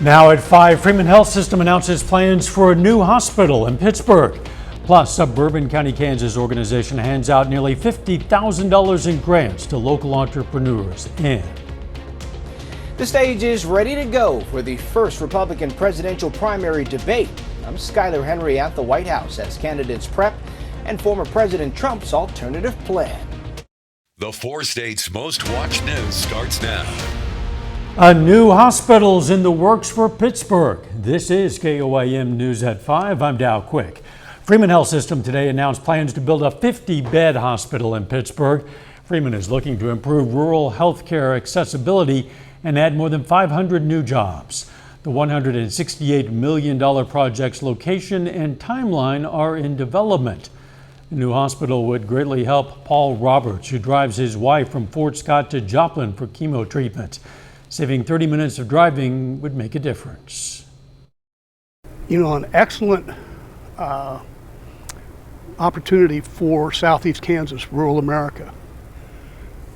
Now at 5, Freeman Health System announces plans for a new hospital in Pittsburgh. Plus, Suburban County, Kansas organization hands out nearly $50,000 in grants to local entrepreneurs. And the stage is ready to go for the first Republican presidential primary debate. I'm Skylar Henry at the White House as candidates prep and former President Trump's alternative plan. The 4 states' most watched news starts now. A new hospital's in the works for Pittsburgh. This is KOAM News at 5. I'm Dow Quick. Freeman Health System today announced plans to build a 50-bed hospital in Pittsburgh. Freeman is looking to improve rural health care accessibility and add more than 500 new jobs. The $168 million project's location and timeline are in development. The new hospital would greatly help Paul Roberts, who drives his wife from Fort Scott to Joplin for chemo treatment. Saving 30 minutes of driving would make a difference. You know, an excellent opportunity for Southeast Kansas, rural America,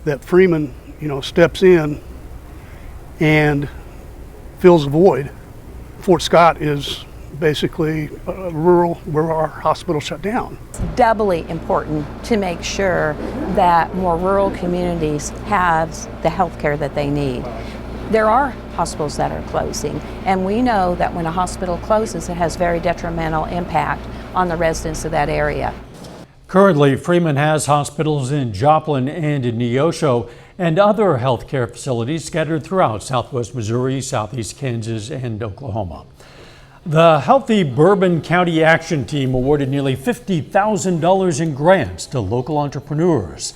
that Freeman, steps in and fills a void. Fort Scott is basically rural where our hospital shut down. It's doubly important to make sure that more rural communities have the health care that they need. There are hospitals that are closing, and we know that when a hospital closes, it has very detrimental impact on the residents of that area. Currently, Freeman has hospitals in Joplin and in Neosho and other health care facilities scattered throughout southwest Missouri, southeast Kansas, and Oklahoma. The Healthy Bourbon County Action Team awarded nearly $50,000 in grants to local entrepreneurs.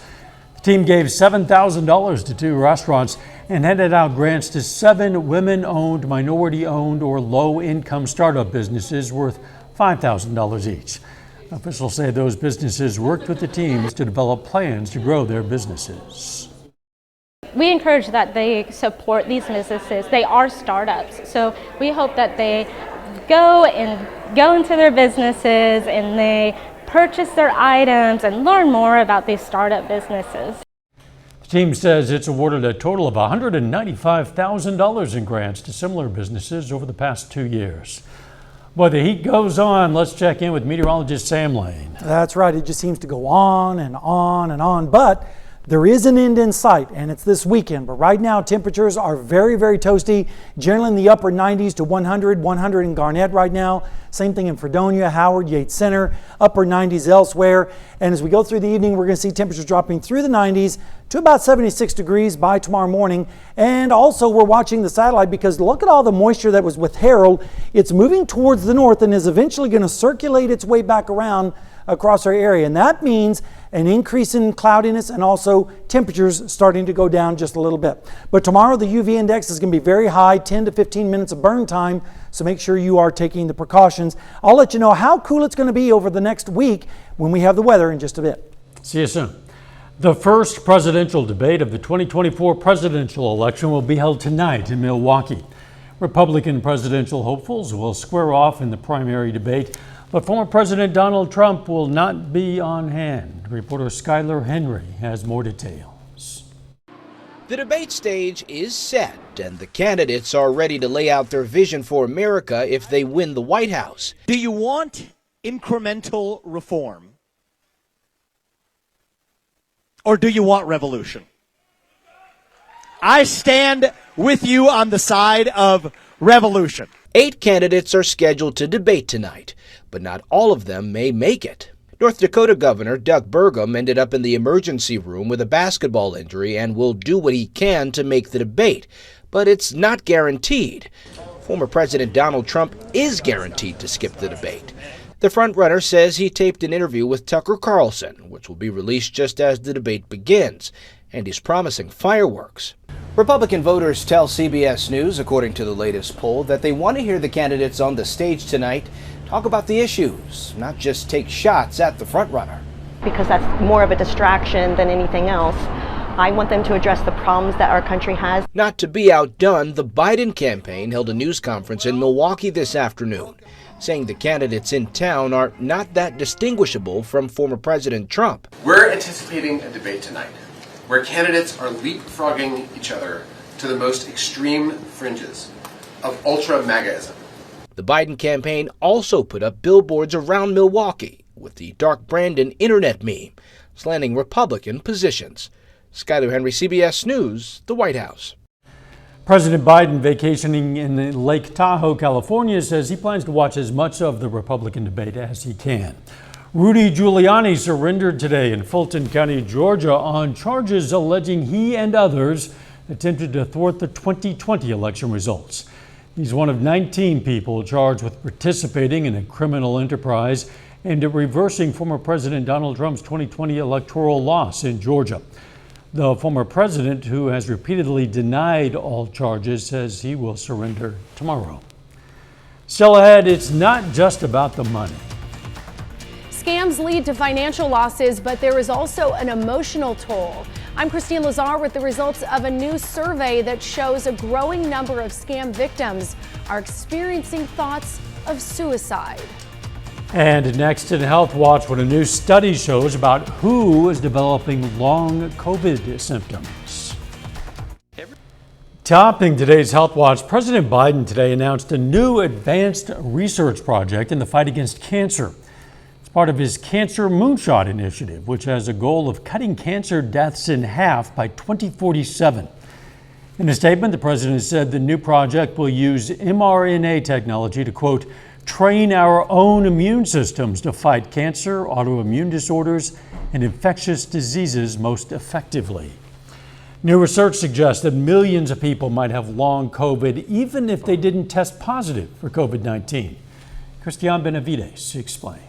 The team gave $7,000 to 2 restaurants and handed out grants to 7 women-owned, minority-owned, or low-income startup businesses worth $5,000 each. Officials say those businesses worked with the teams to develop plans to grow their businesses. We encourage that they support these businesses. They are startups, so we hope that they go into their businesses and they purchase their items and learn more about these startup businesses. The team says it's awarded a total of $195,000 in grants to similar businesses over the past 2 years. Boy, the heat goes on. Let's check in with meteorologist Sam Lane. That's right. It just seems to go on and on and on. But there is an end in sight, and it's this weekend. But right now, temperatures are very, very toasty, generally in the upper 90s to 100 in Garnett right now. Same thing in Fredonia, Howard, Yates Center, upper 90s elsewhere. And as we go through the evening, we're going to see temperatures dropping through the 90s to about 76 degrees by tomorrow morning. And also, we're watching the satellite because look at all the moisture that was with Harold. It's moving towards the north and is eventually going to circulate its way back around across our area, and that means an increase in cloudiness and also temperatures starting to go down just a little bit. But tomorrow the UV index is going to be very high, 10 to 15 minutes of burn time, so make sure you are taking the precautions. I'll let you know how cool it's going to be over the next week when we have the weather in just a bit. See you soon. The first presidential debate of the 2024 presidential election will be held tonight in Milwaukee. Republican presidential hopefuls will square off in the primary debate, but former President Donald Trump will not be on hand. Reporter Skylar Henry has more details. The debate stage is set, and the candidates are ready to lay out their vision for America if they win the White House. Do you want incremental reform? Or do you want revolution? I stand with you on the side of revolution. 8 candidates are scheduled to debate tonight, but not all of them may make it. North Dakota Governor Doug Burgum ended up in the emergency room with a basketball injury and will do what he can to make the debate, but it's not guaranteed. Former President Donald Trump is guaranteed to skip the debate. The frontrunner says he taped an interview with Tucker Carlson, which will be released just as the debate begins, and he's promising fireworks. Republican voters tell CBS News, according to the latest poll, that they want to hear the candidates on the stage tonight talk about the issues, not just take shots at the frontrunner. Because that's more of a distraction than anything else. I want them to address the problems that our country has. Not to be outdone, the Biden campaign held a news conference in Milwaukee this afternoon, saying the candidates in town are not that distinguishable from former President Trump. We're anticipating a debate tonight where candidates are leapfrogging each other to the most extreme fringes. of ultra-MAGAism. The Biden campaign also put up billboards around Milwaukee with the Dark Brandon internet meme, slanting Republican positions. Skyler Henry, CBS News, the White House. President Biden, vacationing in Lake Tahoe, California, says he plans to watch as much of the Republican debate as he can. Rudy Giuliani surrendered today in Fulton County, Georgia, on charges alleging he and others attempted to thwart the 2020 election results. He's one of 19 people charged with participating in a criminal enterprise aimed at reversing former President Donald Trump's 2020 electoral loss in Georgia. The former president, who has repeatedly denied all charges, says he will surrender tomorrow. Still ahead, it's not just about the money. Scams lead to financial losses, but there is also an emotional toll. I'm Christine Lazar with the results of a new survey that shows a growing number of scam victims are experiencing thoughts of suicide. And next in Health Watch, what a new study shows about who is developing long COVID symptoms. Topping today's Health Watch, President Biden today announced a new advanced research project in the fight against cancer. It's part of his Cancer Moonshot initiative, which has a goal of cutting cancer deaths in half by 2047. In a statement, the president said the new project will use mRNA technology to, quote, train our own immune systems to fight cancer, autoimmune disorders, and infectious diseases most effectively. New research suggests that millions of people might have long COVID even if they didn't test positive for COVID-19. Christian Benavides explains.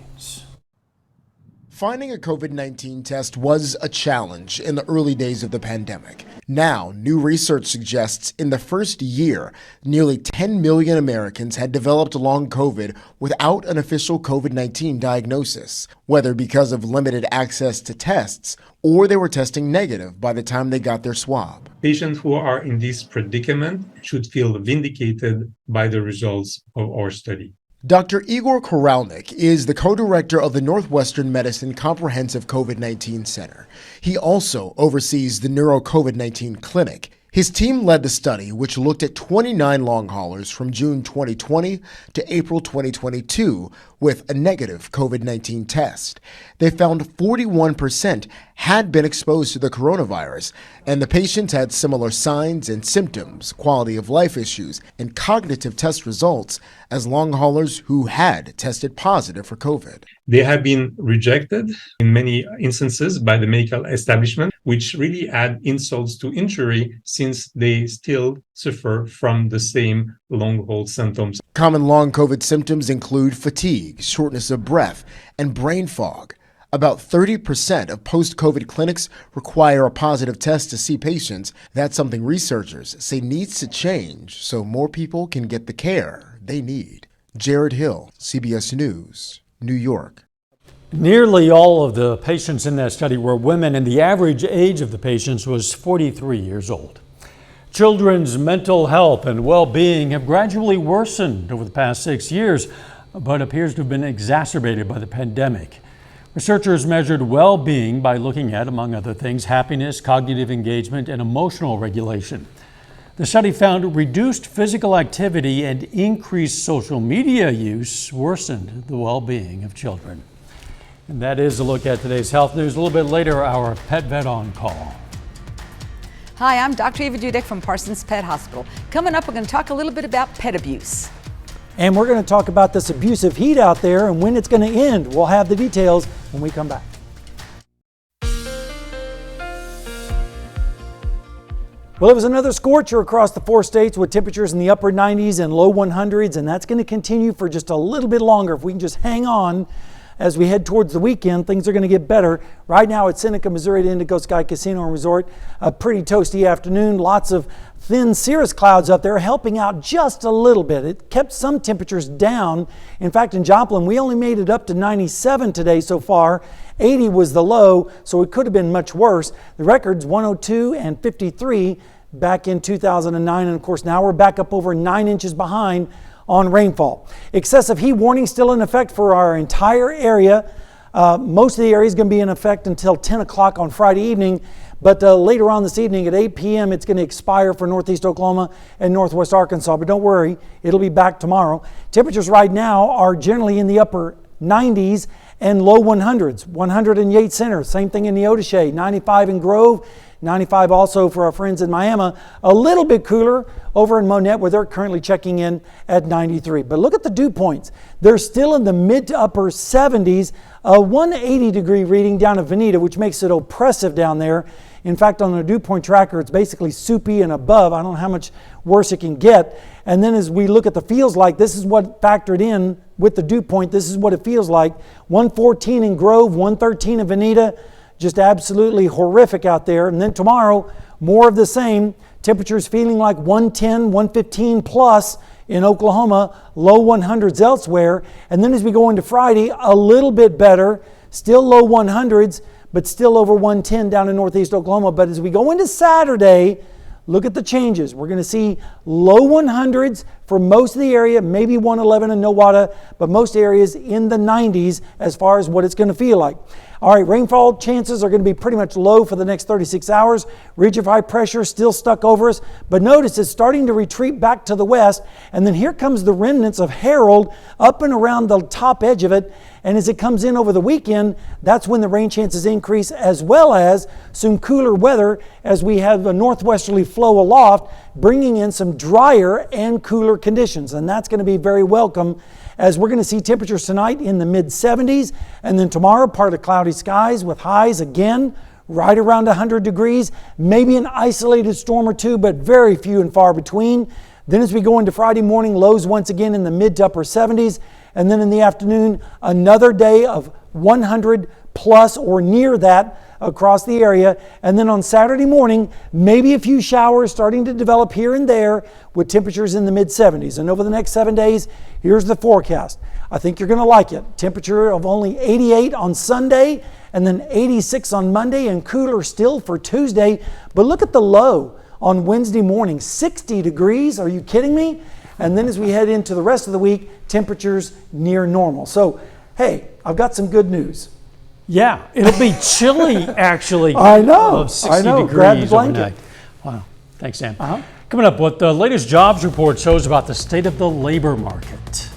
Finding a COVID-19 test was a challenge in the early days of the pandemic. Now, new research suggests in the first year, nearly 10 million Americans had developed long COVID without an official COVID-19 diagnosis, whether because of limited access to tests or they were testing negative by the time they got their swab. Patients who are in this predicament should feel vindicated by the results of our study. Dr. Igor Koralnik is the co-director of the Northwestern Medicine Comprehensive COVID-19 Center. He also oversees the Neuro COVID-19 Clinic. His team led the study, which looked at 29 long haulers from June 2020 to April 2022 with a negative COVID-19 test. They found 41% had been exposed to the coronavirus, and the patients had similar signs and symptoms, quality of life issues, and cognitive test results as long haulers who had tested positive for COVID. They have been rejected in many instances by the medical establishment, which really add insults to injury since they still suffer from the same long haul symptoms. Common long COVID symptoms include fatigue, shortness of breath, and brain fog. About 30% of post-COVID clinics require a positive test to see patients. That's something researchers say needs to change so more people can get the care they need. Jared Hill, CBS News, New York. Nearly all of the patients in that study were women, and the average age of the patients was 43 years old. Children's mental health and well-being have gradually worsened over the past 6 years, but appears to have been exacerbated by the pandemic. Researchers measured well-being by looking at, among other things, happiness, cognitive engagement, and emotional regulation. The study found reduced physical activity and increased social media use worsened the well-being of children. And that is a look at today's health news. A little bit later, our Pet Vet on Call. Hi, I'm Dr. Eva Dudek from Parsons Pet Hospital. Coming up, we're going to talk a little bit about pet abuse. And we're going to talk about this abusive heat out there and when it's going to end. We'll have the details when we come back. Well, it was another scorcher across the 4 states with temperatures in the upper 90s and low 100s, and that's going to continue for just a little bit longer. If we can just hang on as we head towards the weekend, things are going to get better. Right now at Seneca, Missouri, at Indigo Sky Casino and Resort, a pretty toasty afternoon. Lots of thin cirrus clouds up there helping out just a little bit. It kept some temperatures down. In fact, in Joplin, we only made it up to 97 today so far. 80 was the low, so it could have been much worse. The record's 102 and 53 back in 2009. And of course, now we're back up over 9 inches behind on rainfall. Excessive heat warning still in effect for our entire area. Most of the area is going to be in effect until 10 o'clock on Friday evening, But later on this evening at 8 p.m., it's going to expire for Northeast Oklahoma and Northwest Arkansas. But don't worry, it'll be back tomorrow. Temperatures right now are generally in the upper 90s and low 100s. 100 in Yates Center, same thing in Neodesha, 95 in Grove, 95 also for our friends in Miami. A little bit cooler over in Monette, where they're currently checking in at 93. But look at the dew points. They're still in the mid to upper 70s. A 180-degree reading down at Veneta, which makes it oppressive down there. In fact, on the dew point tracker, it's basically soupy and above. I don't know how much worse it can get. And then as we look at the feels like, this is what factored in with the dew point. This is what it feels like. 114 in Grove, 113 in Veneta. Just absolutely horrific out there. And then tomorrow, more of the same. Temperatures feeling like 110, 115 plus in Oklahoma, low 100s elsewhere. And then as we go into Friday, a little bit better, still low 100s, but still over 110 down in Northeast Oklahoma. But as we go into Saturday, look at the changes. We're going to see low 100s for most of the area, maybe 111 in Nowata, but most areas in the 90s as far as what it's going to feel like. All right, rainfall chances are going to be pretty much low for the next 36 hours. Ridge of high pressure still stuck over us, but notice it's starting to retreat back to the west, and then here comes the remnants of Harold up and around the top edge of it, and as it comes in over the weekend, that's when the rain chances increase, as well as some cooler weather as we have a northwesterly flow aloft, bringing in some drier and cooler conditions, and that's going to be very welcome, as we're going to see temperatures tonight in the mid-70s, and then tomorrow part of cloudy skies with highs again right around 100 degrees, maybe an isolated storm or two, but very few and far between. Then as we go into Friday morning, lows once again in the mid to upper 70s, and then in the afternoon, another day of 100 plus or near that across the area. And then on Saturday morning, maybe a few showers starting to develop here and there with temperatures in the mid-70s. And over the next 7 days, here's the forecast. I think you're going to like it. Temperature of only 88 on Sunday and then 86 on Monday and cooler still for Tuesday. But look at the low on Wednesday morning, 60 degrees. Are you kidding me? And then as we head into the rest of the week, temperatures near normal. So, hey, I've got some good news. Yeah, it'll be chilly actually. I know. Of 60 Grab the degrees blanket. overnight. Wow. Thanks, Sam. Coming up, what the latest jobs report shows about the state of the labor market.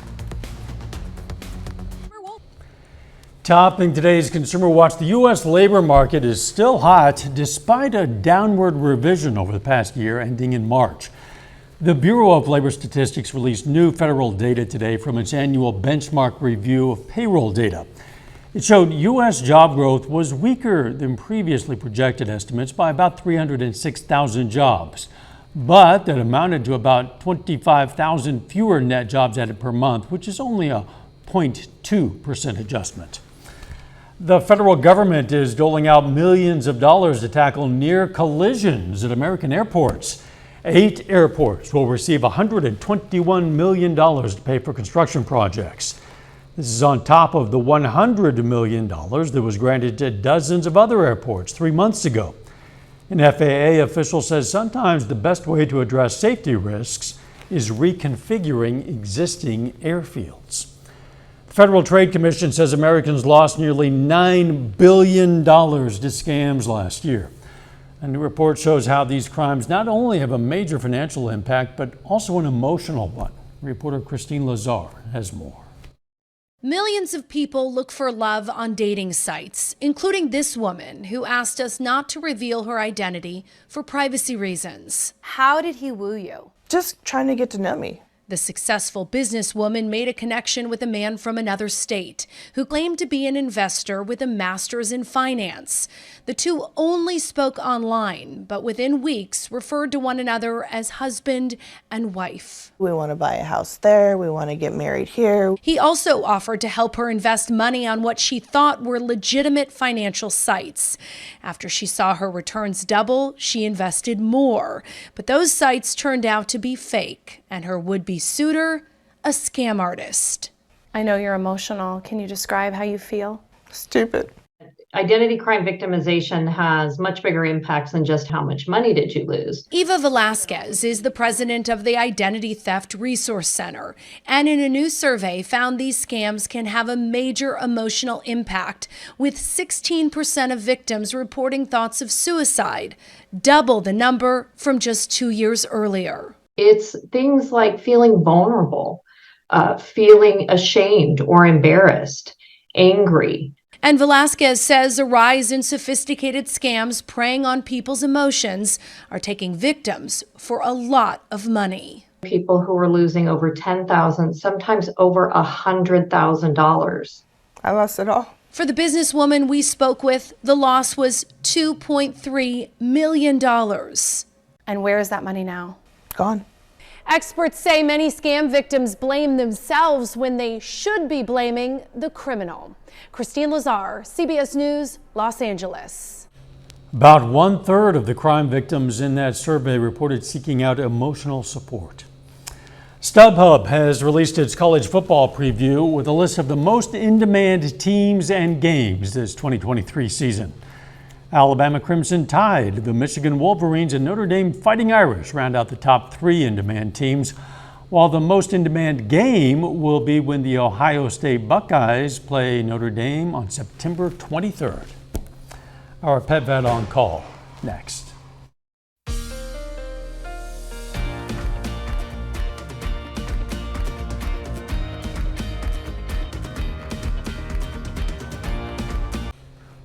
Topping today's Consumer Watch, the U.S. labor market is still hot despite a downward revision over the past year ending in March. The Bureau of Labor Statistics released new federal data today from its annual benchmark review of payroll data. It showed U.S. job growth was weaker than previously projected estimates by about 306,000 jobs, but that amounted to about 25,000 fewer net jobs added per month, which is only a 0.2% adjustment. The federal government is doling out millions of dollars to tackle near collisions at American airports. 8 airports will receive $121 million to pay for construction projects. This is on top of the $100 million that was granted to dozens of other airports 3 months ago. An FAA official says sometimes the best way to address safety risks is reconfiguring existing airfields. The Federal Trade Commission says Americans lost nearly $9 billion to scams last year. A new report shows how these crimes not only have a major financial impact, but also an emotional one. Reporter Christine Lazar has more. Millions of people look for love on dating sites, including this woman who asked us not to reveal her identity for privacy reasons. How did he woo you? Just trying to get to know me. The successful businesswoman made a connection with a man from another state who claimed to be an investor with a master's in finance. The two only spoke online, but within weeks referred to one another as husband and wife. We want to buy a house there. We want to get married here. He also offered to help her invest money on what she thought were legitimate financial sites. After she saw her returns double, she invested more. But those sites turned out to be fake, and her would-be suitor, a scam artist. I know you're emotional. Can you describe how you feel? Stupid. Identity crime victimization has much bigger impacts than just how much money did you lose. Eva Velasquez is the president of the Identity Theft Resource Center, and in a new survey found these scams can have a major emotional impact, with 16% of victims reporting thoughts of suicide, double the number from just 2 years earlier. It's things like feeling vulnerable, feeling ashamed or embarrassed, angry. And Velasquez says a rise in sophisticated scams preying on people's emotions are taking victims for a lot of money. People who are losing over $10,000, sometimes over $100,000. I lost it all. For the businesswoman we spoke with, the loss was $2.3 million. And where is that money now? Gone. Experts say many scam victims blame themselves when they should be blaming the criminal. Christine Lazar, CBS News, Los Angeles. About 1/3 of the crime victims in that survey reported seeking out emotional support. StubHub has released its college football preview with a list of the most in-demand teams and games this 2023 season. Alabama Crimson Tide, the Michigan Wolverines, and Notre Dame Fighting Irish round out the top 3 in-demand teams, while the most in-demand game will be when the Ohio State Buckeyes play Notre Dame on September 23rd. Our Pet Vet on Call, next.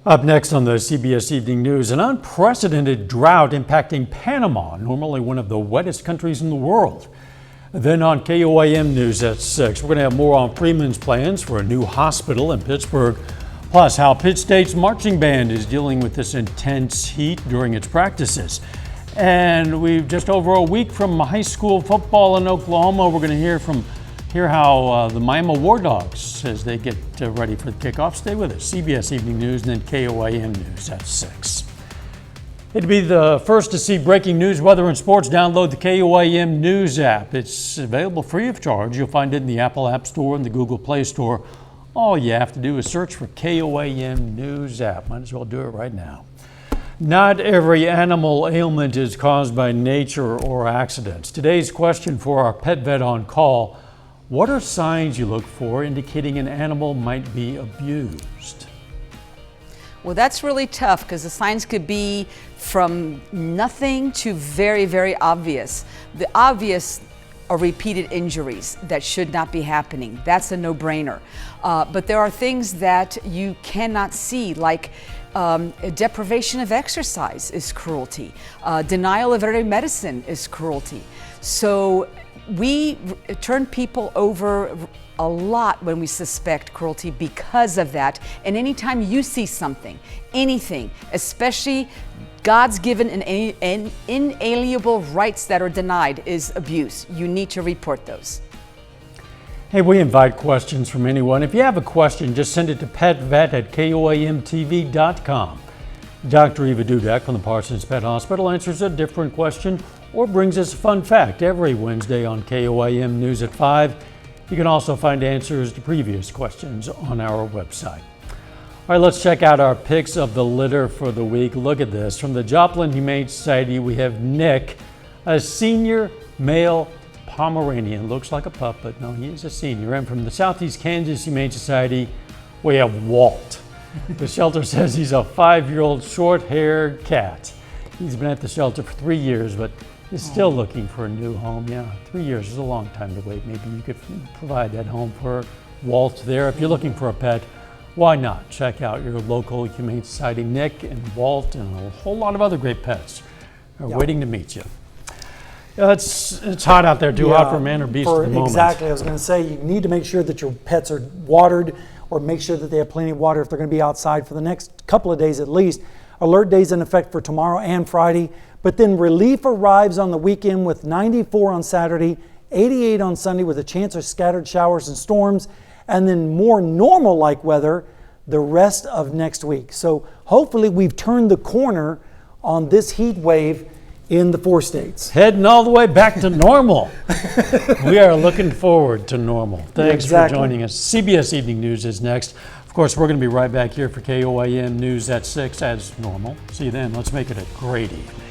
Up next on the CBS Evening News, an unprecedented drought impacting Panama, normally one of the wettest countries in the world. Then on KOAM News at 6, we're going to have more on Freeman's plans for a new hospital in Pittsburgh, plus how Pitt State's marching band is dealing with this intense heat during its practices. And we've just over a week from high school football in Oklahoma. We're going to hear how the Miami War Dogs as they get ready for the kickoff. Stay with us. CBS Evening News and then KOAM News at 6. To be the first to see breaking news, weather, and sports, download the KOAM News app. It's available free of charge. You'll find it in the Apple App Store and the Google Play Store. All you have to do is search for KOAM News app. Might as well do it right now. Not every animal ailment is caused by nature or accidents. Today's question for our Pet Vet on Call: what are signs you look for indicating an animal might be abused? Well, that's really tough because the signs could be from nothing to very, very obvious. The obvious are repeated injuries that should not be happening. That's a no-brainer. But there are things that you cannot see, like deprivation of exercise is cruelty. Denial of veterinary medicine is cruelty. So we turn people over a lot when we suspect cruelty because of that. And anytime you see something, anything, especially God's given and inalienable rights that are denied is abuse, you need to report those. Hey, we invite questions from anyone. If you have a question, just send it to petvet@koamtv.com. Dr. Eva Dudek from the Parsons Pet Hospital answers a different question or brings us a fun fact every Wednesday on KOAM News at 5. You can also find answers to previous questions on our website. All right, let's check out our picks of the litter for the week. Look at this. From the Joplin Humane Society, we have Nick, a senior male Pomeranian. Looks like a pup, but no, he is a senior. And from the Southeast Kansas Humane Society, we have Walt. The shelter says he's a 5-year-old short-haired cat. He's been at the shelter for 3 years, but is still looking for a new home. Yeah, 3 years is a long time to wait. Maybe you could provide that home for Walt there. If you're looking for a pet, why not? Check out your local Humane Society. Nick and Walt and a whole lot of other great pets are waiting to meet you. It's hot out there, too hot for man or beast at the moment. Exactly. I was going to say, you need to make sure that your pets are watered or make sure that they have plenty of water if they're going to be outside for the next couple of days at least. Alert days in effect for tomorrow and Friday, but then relief arrives on the weekend with 94 on Saturday, 88 on Sunday with a chance of scattered showers and storms, and then more normal-like weather the rest of next week. So hopefully we've turned the corner on this heat wave in the 4 states. Heading all the way back to normal. We are looking forward to normal. Thanks for joining us. CBS Evening News is next. Of course, we're going to be right back here for KOAM News at 6 as normal. See you then. Let's make it a great evening.